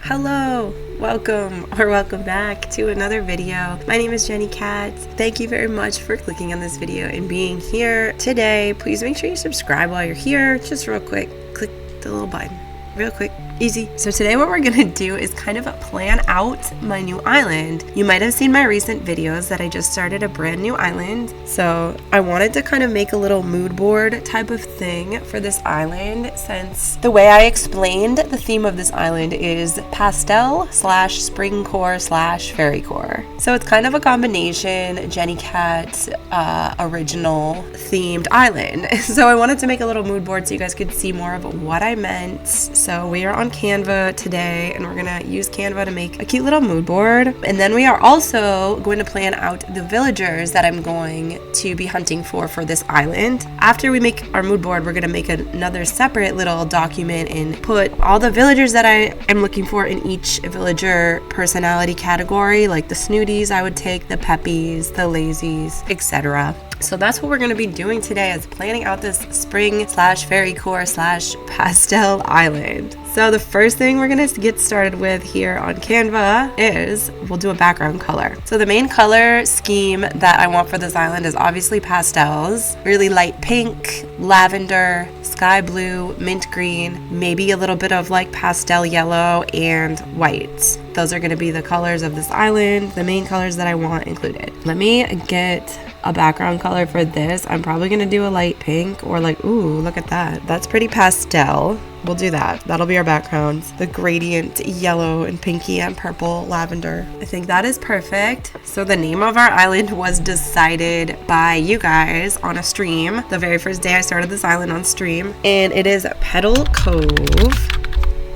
Hello, welcome back to another video. My name is Jenny Katz. Thank you very much for clicking on this video and being here today. Please make sure you subscribe while you're here. Just real quick, click the little button. Real quick, easy. So today what we're gonna do is kind of plan out my new island. You might have seen my recent videos that I just started a brand new island. So I wanted to kind of make a little mood board type of thing for this island, since the way I explained the theme of this island is Pastel slash Springcore slash Fairycore. So it's kind of a combination Jenny Cat original themed island. So I wanted to make a little mood board so you guys could see more of what I meant. So we are on Canva today and we're gonna use Canva to make a cute little mood board. And then we are also going to plan out the villagers that I'm going to be hunting for this island. After we make our mood board, we're gonna make another separate little document and put all the villagers that I am looking for in each villager personality category, like the snooties I would take, the peppies, the lazies, etc. So that's what we're going to be doing today, is planning out this spring slash fairycore slash pastel island. So the first thing we're going to get started with here on Canva is we'll do a background color. So the main color scheme that I want for this island is obviously pastels, really light pink, lavender, sky blue, mint green, maybe a little bit of like pastel yellow and white. Those are going to be the colors of this island, the main colors that I want included. Let me get a background color for this. I'm probably gonna do a light pink, or like, ooh, look at that. That's pretty pastel. We'll do that. That'll be our backgrounds. The gradient yellow and pinky and purple lavender. I think that is perfect. So the name of our island was decided by you guys on a stream. The very first day I started this island on stream. And it is Petal Cove,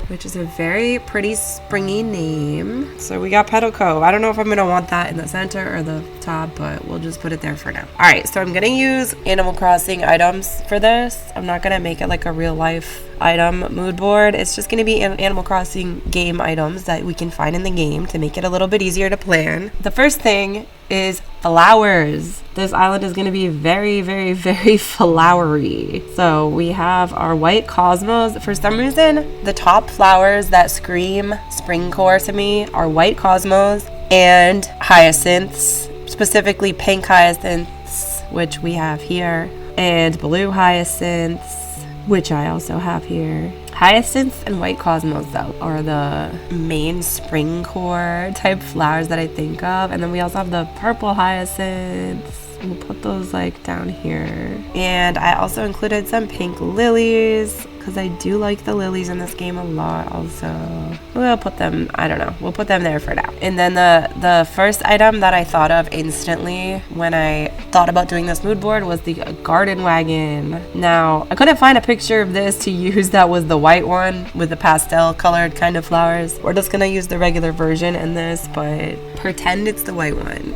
which is a very pretty springy name. So we got Petal Cove. I don't know if I'm gonna want that in the center or the top, but we'll just put it there for now. All right, so I'm gonna use Animal Crossing items for this. I'm not gonna make it like a real life item mood board. It's just gonna be Animal Crossing game items that we can find in the game to make it a little bit easier to plan. The first thing is flowers. This island is going to be very, very, very flowery. So we have our white cosmos. For some reason, the top flowers that scream Springcore to me are white cosmos and hyacinths, specifically pink hyacinths, which we have here, and blue hyacinths, which I also have here. Hyacinths and white cosmos, though, are the main Springcore type flowers that I think of. And then we also have the purple hyacinths. We'll put those like down here. And I also included some pink lilies, because I do like the lilies in this game a lot also. We'll put them, I don't know, we'll put them there for now. And then the first item that I thought of instantly when I thought about doing this mood board was the garden wagon. Now, I couldn't find a picture of this to use that was the white one with the pastel colored kind of flowers. We're just gonna use the regular version in this, but pretend it's the white one.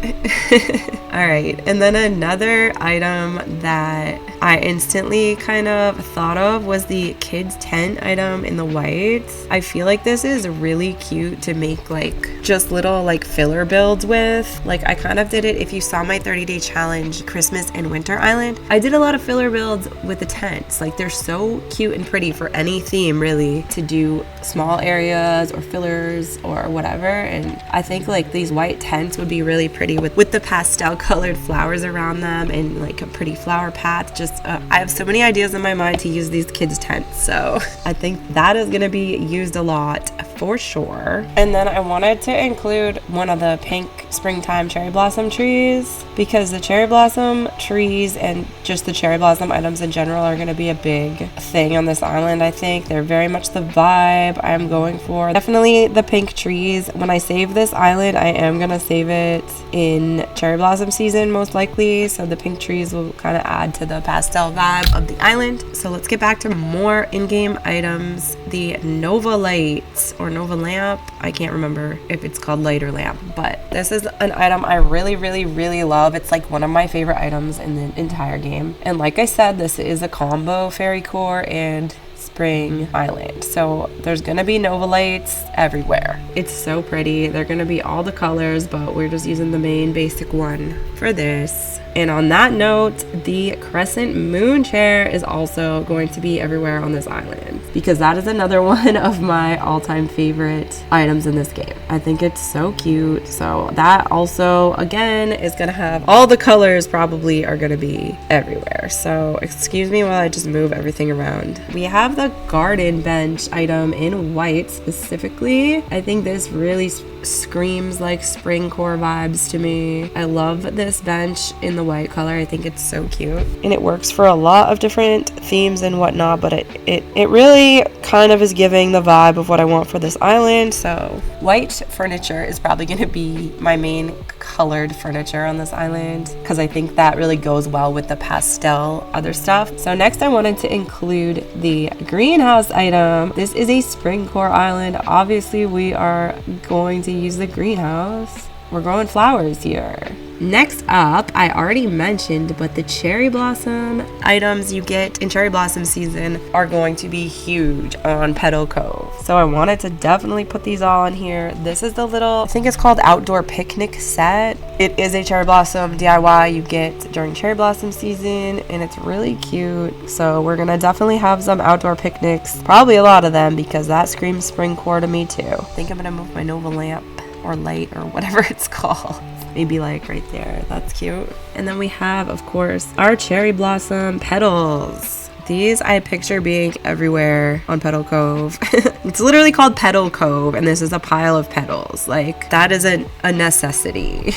All right, and then another item that I instantly kind of thought of was the kids tent item in the white. I feel like this is really cute to make like just little like filler builds with. Like I kind of did it, if you saw my 30-day challenge Christmas and Winter Island, I did a lot of filler builds with the tents. Like they're so cute and pretty for any theme really, to do small areas or fillers or whatever. And I think like these white tents would be really pretty with the pastel colored flowers around them and like a pretty flower path. Just I have so many ideas in my mind to use these kids tents, so I think that is going to be used a lot for sure. And then I wanted to include one of the pink springtime cherry blossom trees, because the cherry blossom trees and just the cherry blossom items in general are going to be a big thing on this island. I think they're very much the vibe I'm going for. Definitely the pink trees. When I save this island, I am going to save it in cherry blossom season most likely, so the pink trees will kind of add to the pastel vibe of the island. So let's get back to more in-game items. The Nova lights or Nova lamp, I can't remember if it's called light or lamp, but this is an item I really, really, really love. It's like one of my favorite items in the entire game. And like I said, this is a combo Fairycore and Spring Island. So there's gonna be Nova lights everywhere. It's so pretty. They're gonna be all the colors, but we're just using the main basic one for this. And on that note, the crescent moon chair is also going to be everywhere on this island, because that is another one of my all-time favorite items in this game. I think it's so cute. So that also, again, is going to have all the colors probably are going to be everywhere. So excuse me while I just move everything around. We have the garden bench item in white specifically. I think this really screams like Springcore vibes to me. I love this bench in the white color. I think it's so cute, and it works for a lot of different themes and whatnot, but it really kind of is giving the vibe of what I want for this island. So white furniture is probably going to be my main colored furniture on this island, because I think that really goes well with the pastel other stuff. So next I wanted to include the greenhouse item. This is a Springcore island. Obviously we are going to use the greenhouse. We're growing flowers here. Next up, I already mentioned, but the cherry blossom items you get in cherry blossom season are going to be huge on Petal Cove. So I wanted to definitely put these all in here. This is the little, I think it's called outdoor picnic set. It is a cherry blossom DIY you get during cherry blossom season, and it's really cute. So we're gonna definitely have some outdoor picnics, probably a lot of them, because that screams Springcore to me too. I think I'm gonna move my Nova lamp or light or whatever it's called. Maybe like right there. That's cute. And then we have, of course, our cherry blossom petals. These I picture being everywhere on Petal Cove. It's literally called Petal Cove, and this is a pile of petals. Like, that isn't a necessity.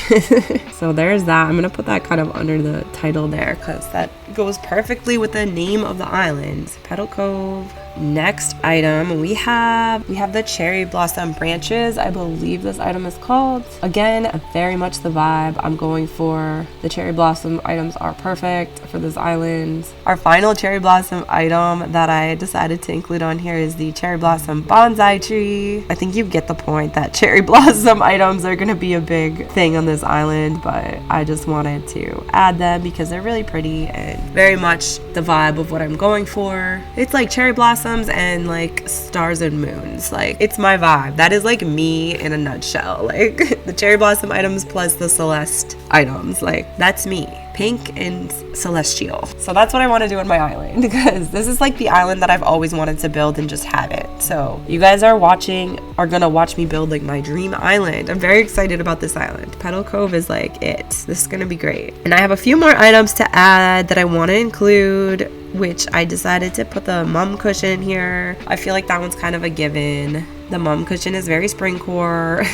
So there's that. I'm gonna put that kind of under the title there, because that goes perfectly with the name of the island, Petal Cove. Next item, we have the cherry blossom branches. I believe this item is called. Again, very much the vibe I'm going for. The cherry blossom items are perfect for this island. Our final cherry blossom item that I decided to include on here is the cherry blossom bonsai tree. I think you get the point that cherry blossom items are going to be a big thing on this island, but I just wanted to add them because they're really pretty and very much the vibe of what I'm going for. It's like cherry blossom and like stars and moons. Like, it's my vibe. That is like me in a nutshell. Like, the cherry blossom items plus the Celeste items, like, that's me. Pink and celestial. So that's what I want to do on my island, because this is like the island that I've always wanted to build and just have it. So you guys are gonna watch me build like my dream island. I'm very excited about this island. Petal Cove is like it. This is gonna be great. And I have a few more items to add that I want to include, which I decided to put the mum cushion here. I feel like that one's kind of a given. The mum cushion is very Springcore,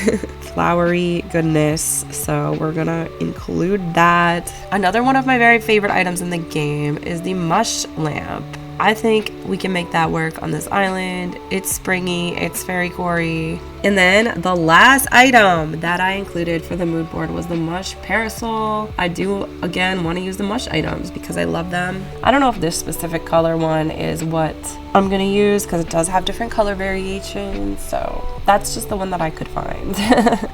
flowery goodness, so we're gonna include that. Another one of my very favorite items in the game is the mush lamp. I think we can make that work on this island. It's springy, it's Fairycore. And then the last item that I included for the mood board was the mush parasol. I do, again, want to use the mush items because I love them. I don't know if this specific color one is what I'm going to use, because it does have different color variations. So that's just the one that I could find.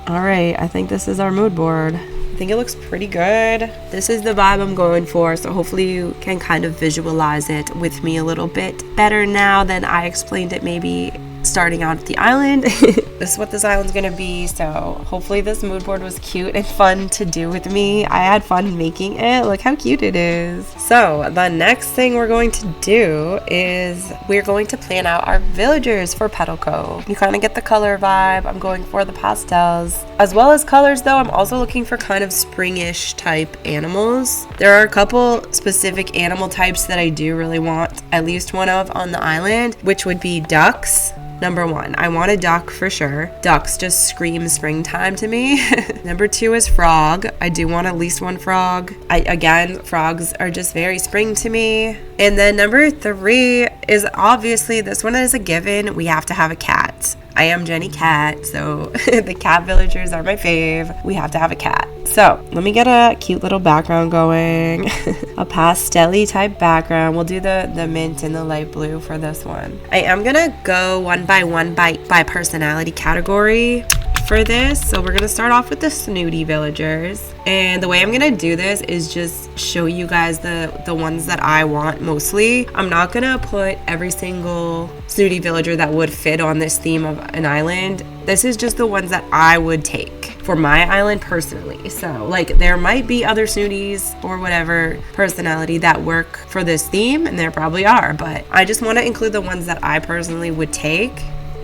All right, I think this is our mood board. I think it looks pretty good. This is the vibe I'm going for, so hopefully you can kind of visualize it with me a little bit better now than I explained it maybe starting out at the island. This is what this island's gonna be, so hopefully this mood board was cute and fun to do with me. I had fun making it. Look how cute it is. So the next thing we're going to do is we're going to plan out our villagers for Petal Cove. You kind of get the color vibe. I'm going for the pastels. As well as colors though, I'm also looking for kind of springish type animals. There are a couple specific animal types that I do really want at least one of on the island, which would be ducks. Number one, I want a duck for sure. Ducks just scream springtime to me. Number two is frog. I do want at least one frog. Again, frogs are just very spring to me. And then number three is obviously, this one is a given. We have to have a cat. I am Jenny Cat, so the cat villagers are my fave. We have to have a cat. So let me get a cute little background going. A pastel-y type background. We'll do the mint and the light blue for this one. I am gonna go one by one by personality category for this. So we're gonna start off with the snooty villagers. And the way I'm gonna do this is just show you guys the ones that I want mostly. I'm not gonna put every single snooty villager that would fit on this theme of an island. This is just the ones that I would take. for my island personally. So like there might be other snooties or whatever personality that work for this theme, and there probably are, but I just want to include the ones that I personally would take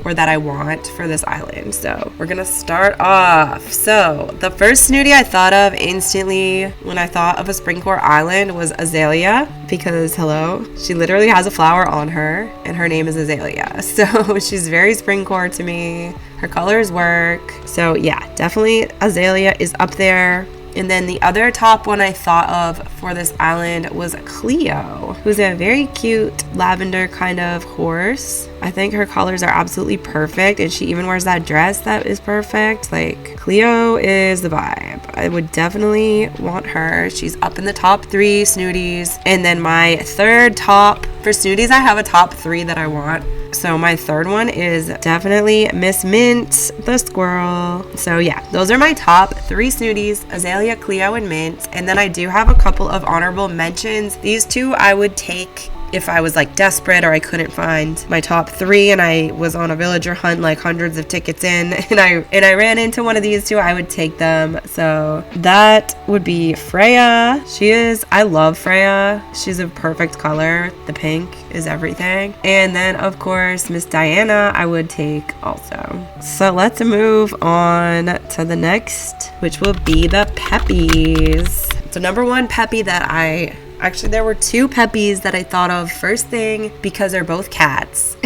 or that I want for this island. So we're gonna start off. So the first snooty I thought of instantly when I thought of a Springcore island was Azalea, because hello, she literally has a flower on her and her name is Azalea. So she's very Springcore to me. Her colors work. So yeah, definitely Azalea is up there. And then the other top one I thought of for this island was Cleo, who's a very cute lavender kind of horse. I think her colors are absolutely perfect, and she even wears that dress that is perfect. Like, Cleo is the vibe. I would definitely want her. She's up in the top 3 snooties. And then my third top, for snooties I have a top 3 that I want. So my third one is definitely Miss Mint, the squirrel. So yeah, those are my top 3 snooties, Azalea, Cleo, and Mint. And then I do have a couple of honorable mentions. These 2 I would take if I was like desperate or I couldn't find my top 3 and I was on a villager hunt, like hundreds of tickets in, and I ran into one of these 2, I would take them. So that would be Freya. I love Freya. She's a perfect color. The pink is everything. And then of course Miss Diana I would take also. So let's move on to the next, which will be the Peppies. So number 1 Peppy that actually, there were 2 Peppies that I thought of first thing because they're both cats.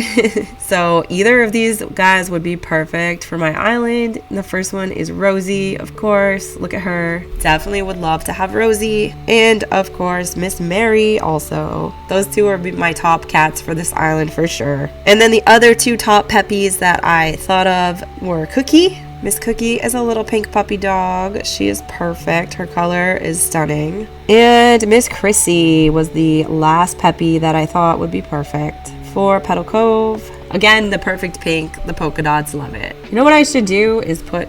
So either of these guys would be perfect for my island. The first one is Rosie, of course. Look at her. Definitely would love to have Rosie. And of course, Miss Mary also. Those 2 are my top cats for this island for sure. And then the other 2 top Peppies that I thought of were Cookie. Miss Cookie is a little pink puppy dog. She is perfect. Her color is stunning. And Miss Chrissy was the last Peppy that I thought would be perfect for Petal Cove. Again, the perfect pink, the polka dots, love it. You know what I should do is put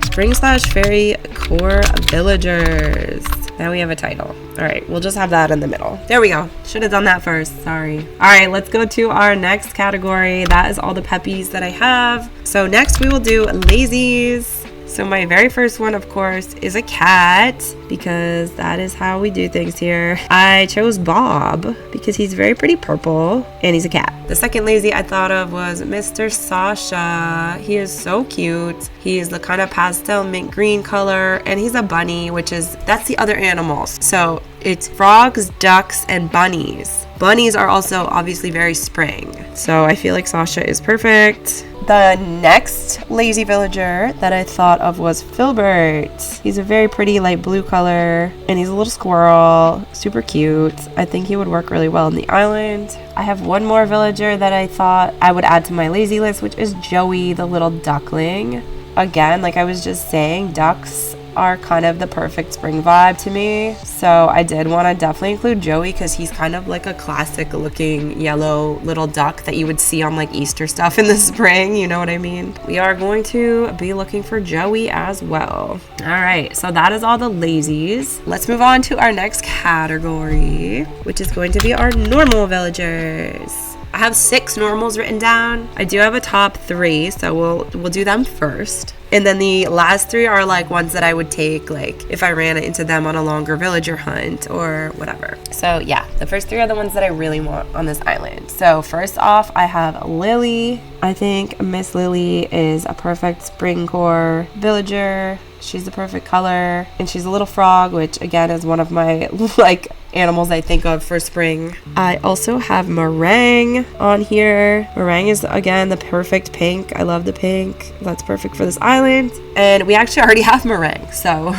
Spring/Fairycore Villagers. Now we have a title. All right, we'll just have that in the middle. There we go. Should have done that first. Sorry. All right, let's go to our next category. That is all the Peppies that I have. So next we will do Lazies. So my very first one, of course, is a cat, because that is how we do things here. I chose Bob because he's very pretty purple and he's a cat. The second lazy I thought of was Mr. Sasha. He is so cute. He is the kind of pastel mint green color, and he's a bunny, that's the other animals. So it's frogs, ducks, and bunnies. Bunnies are also obviously very spring. So I feel like Sasha is perfect. The next lazy villager that I thought of was Filbert. He's a very pretty light blue color, and he's a little squirrel, super cute. I think he would work really well on the island. I have one more villager that I thought I would add to my lazy list, which is Joey, the little duckling. Again, like I was just saying, ducks are kind of the perfect spring vibe to me. So I did want to definitely include Joey because he's kind of like a classic looking yellow little duck that you would see on like Easter stuff in the spring, you know what I mean? We are going to be looking for Joey as well. All right, so that is all the lazies. Let's move on to our next category, which is going to be our normal villagers. I have 6 normals written down. I do have a top 3, so we'll do them first. And then the last 3 are like ones that I would take like if I ran into them on a longer villager hunt or whatever. So yeah, the first 3 are the ones that I really want on this island. So first off, I have Lily. I think Miss Lily is a perfect Springcore villager. She's the perfect color, and she's a little frog, which again is one of my like animals I think of for spring. I also have Meringue on here. Meringue is again the perfect pink. I love the pink. That's perfect for this island. And we actually already have Meringue, so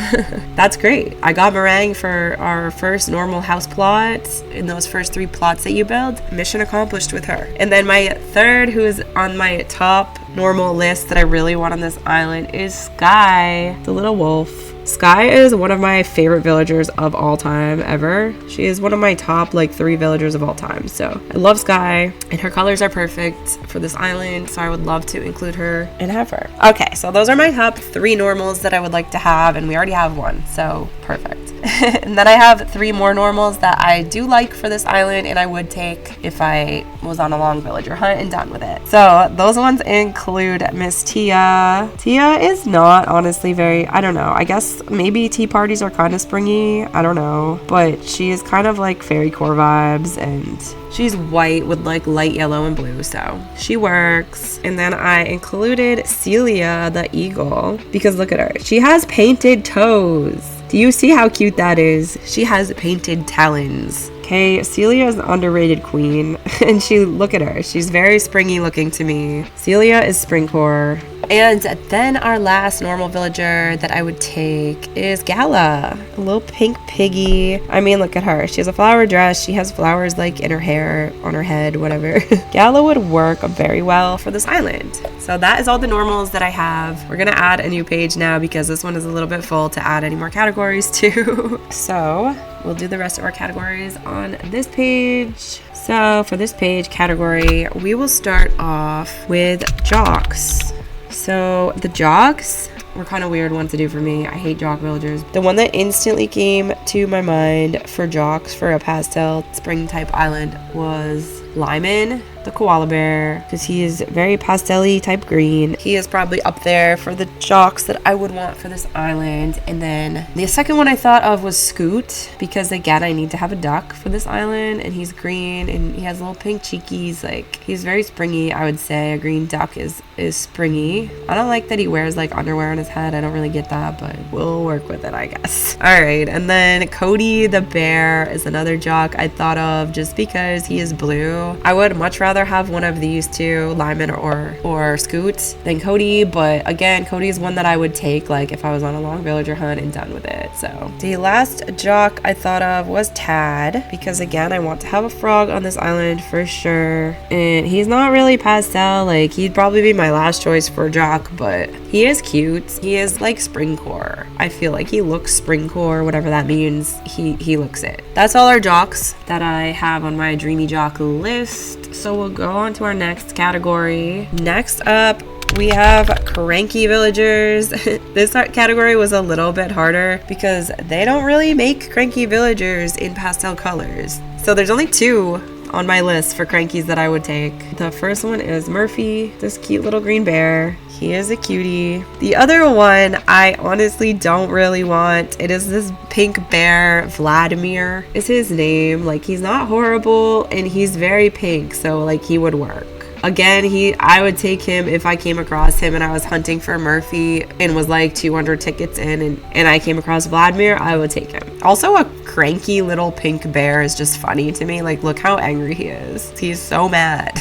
that's great. I got Meringue for our first normal house plot in those first 3 plots that you build. Mission accomplished with her. And then my third, who is on my top normal list that I really want on this island, is Sky, the little wolf. Sky is one of my favorite villagers of all time ever. She is one of my top like 3 villagers of all time. So I love Sky, and her colors are perfect for this island. So I would love to include her and have her. Okay, so those are my top 3 normals that I would like to have, and we already have one. So perfect. And then I have 3 more normals that I do like for this island and I would take if I was on a long villager hunt and done with it. So those ones include Miss Tia. Tia is not honestly very, I don't know, I guess maybe tea parties are kind of springy, I don't know, but she is kind of like Fairycore vibes, and she's white with like light yellow and blue, so she works. And then I included Celia the eagle because look at her, she has painted toes. Do you see how cute that is? She has painted talons. Okay, Celia is an underrated queen, and look at her. She's very springy looking to me. Celia is Springcore. And then our last normal villager that I would take is Gala, a little pink piggy. I mean, look at her. She has a flower dress. She has flowers like in her hair, on her head, whatever. Gala would work very well for this island. So that is all the normals that I have. We're gonna add a new page now because this one is a little bit full to add any more categories to. So we'll do the rest of our categories on this page. So for this page category, we will start off with jocks. So the jocks were kind of weird one to do for me. I hate jock villagers. The one that instantly came to my mind for jocks for a pastel spring type island was Lyman, the koala bear, because he is very pastel-y type green. He is probably up there for the jocks that I would want for this island. And then the second one I thought of was Scoot, because again I need to have a duck for this island, and he's green and he has little pink cheekies. Like, he's very springy. I would say a green duck is springy. I don't like that he wears like underwear on his head. I don't really get that, but we'll work with it, I guess. All right, and then Cody the bear is another jock I thought of just because he is blue. I would much rather have one of these two, Lyman or Scoot, than Cody, but again, Cody is one that I would take like if I was on a long villager hunt and done with it. So the last jock I thought of was Tad, because again I want to have a frog on this island for sure, and he's not really pastel. Like, he'd probably be my last choice for a jock, but he is cute. He is like Springcore. I feel like he looks Springcore, whatever that means. He looks it. That's all our jocks that I have on my dreamy jock list. So we'll go on to our next category. Next up, we have cranky villagers. This category was a little bit harder because they don't really make cranky villagers in pastel colors. So there's only 2 on my list for crankies that I would take. The first one is Murphy, this cute little green bear. He is a cutie. The other one I honestly don't really want. It is this pink bear. Vladimir is his name. Like, he's not horrible and he's very pink, so like he would work. Again, I would take him if I came across him and I was hunting for Murphy and was like 200 tickets in and I came across Vladimir, I would take him. Also, a cranky little pink bear is just funny to me. Like, look how angry he is. He's so mad.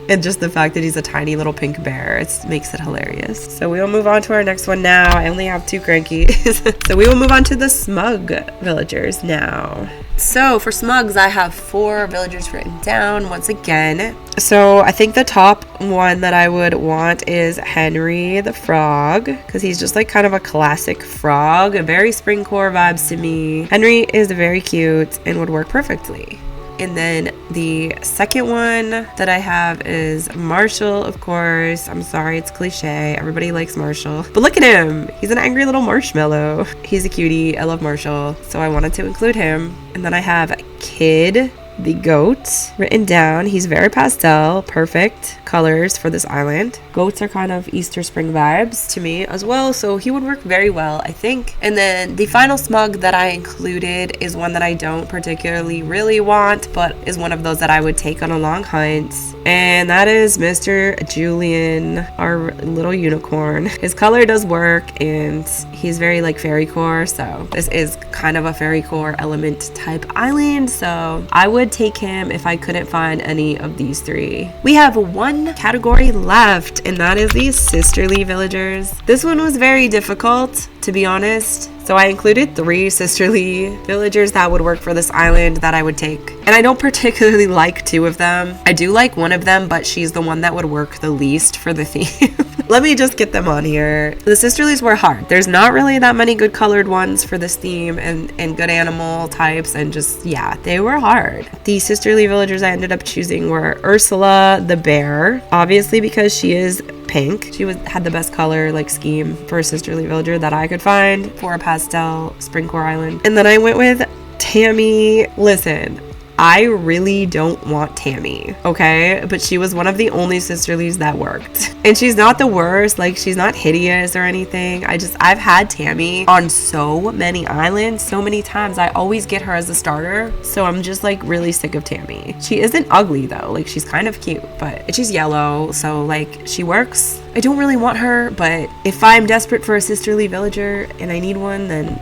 And just the fact that he's a tiny little pink bear, makes it hilarious. So we will move on to our next one now. I only have 2 crankies. So we will move on to the smug villagers now. So for smugs, I have 4 villagers written down once again. So I think the top one that I would want is Henry the frog, because he's just like kind of a classic frog, very Springcore vibes to me. Henry is very cute and would work perfectly. And then the second one that I have is Marshall, of course. I'm sorry, it's cliche. Everybody likes Marshall. But look at him. He's an angry little marshmallow. He's a cutie. I love Marshall. So I wanted to include him. And then I have Kid the goat written down. He's very pastel, perfect colors for this island. Goats are kind of Easter spring vibes to me as well, so he would work very well, I think. And then the final smug that I included is one that I don't particularly really want, but is one of those that I would take on a long hunt, and that is Mr. Julian, our little unicorn. His color does work and he's very like Fairycore, so this is kind of a Fairycore element type island, so I would take him if I couldn't find any of these 3. We have one category left, and that is the sisterly villagers. This one was very difficult, to be honest. So I included 3 sisterly villagers that would work for this island that I would take. And I don't particularly like 2 of them. I do like one of them, but she's the one that would work the least for the theme. Let me just get them on here. The sisterlies were hard. There's not really that many good colored ones for this theme and good animal types, and just, yeah, they were hard. The sisterly villagers I ended up choosing were Ursula the bear, obviously because she is pink. She had the best color scheme for a sisterly villager that I could find for a pastel Springcore island. And then I went with Tammy. Listen, I really don't want Tammy, okay? But she was one of the only sisterlies that worked. And she's not the worst, she's not hideous or anything. I've had Tammy on so many islands, so many times. I always get her as a starter. So I'm just really sick of Tammy. She isn't ugly though, she's kind of cute, but she's yellow, so she works. I don't really want her, but if I'm desperate for a sisterly villager and I need one, then,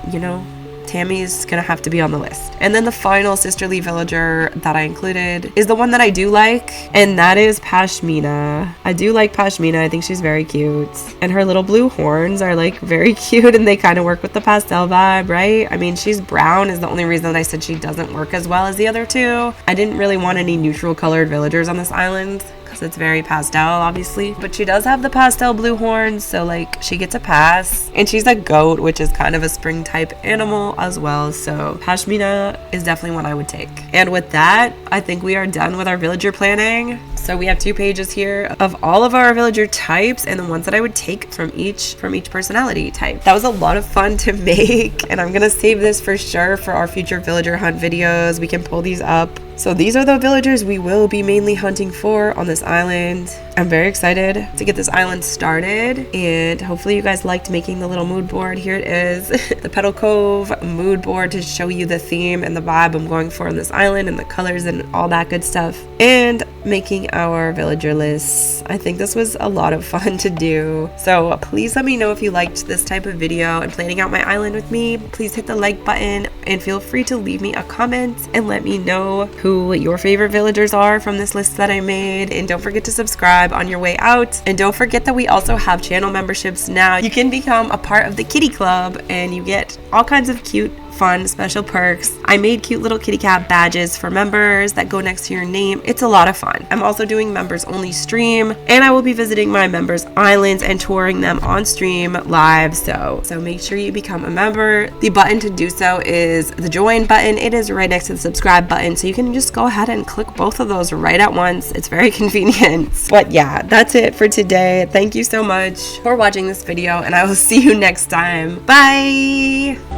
Tammy's gonna have to be on the list. And then the final sisterly villager that I included is the one that I do like, and that is Pashmina. I do like Pashmina. I think she's very cute. And her little blue horns are very cute, and they kind of work with the pastel vibe, right? I mean, she's brown is the only reason I said she doesn't work as well as the other 2. I didn't really want any neutral colored villagers on this island, because it's very pastel, obviously, but she does have the pastel blue horns, so she gets a pass. And she's a goat, which is kind of a spring type animal as well, so Pashmina is definitely one I would take. And with that, I think we are done with our villager planning. So we have 2 pages here of all of our villager types and the ones that I would take from each personality type. That was a lot of fun to make, and I'm gonna save this for sure for our future villager hunt videos. We can pull these up. So these are the villagers we will be mainly hunting for on this island. I'm very excited to get this island started, and hopefully you guys liked making the little mood board. Here it is, the Petal Cove mood board to show you the theme and the vibe I'm going for on this island and the colors and all that good stuff, and making our villager lists. I think this was a lot of fun to do. So please let me know if you liked this type of video and planning out my island with me. Please hit the like button and feel free to leave me a comment and let me know who your favorite villagers are from this list that I made. And don't forget to subscribe on your way out. And don't forget that we also have channel memberships now. You can become a part of the kitty club and you get all kinds of cute, fun, special perks. I made cute little kitty cat badges for members that go next to your name. It's a lot of fun. I'm also doing members only stream, and I will be visiting my members islands and touring them on stream live. So make sure you become a member. The button to do so is the join button. It is right next to the subscribe button, so you can just go ahead and click both of those right at once. It's very convenient. But yeah, that's it for today. Thank you so much for watching this video, and I will see you next time. Bye.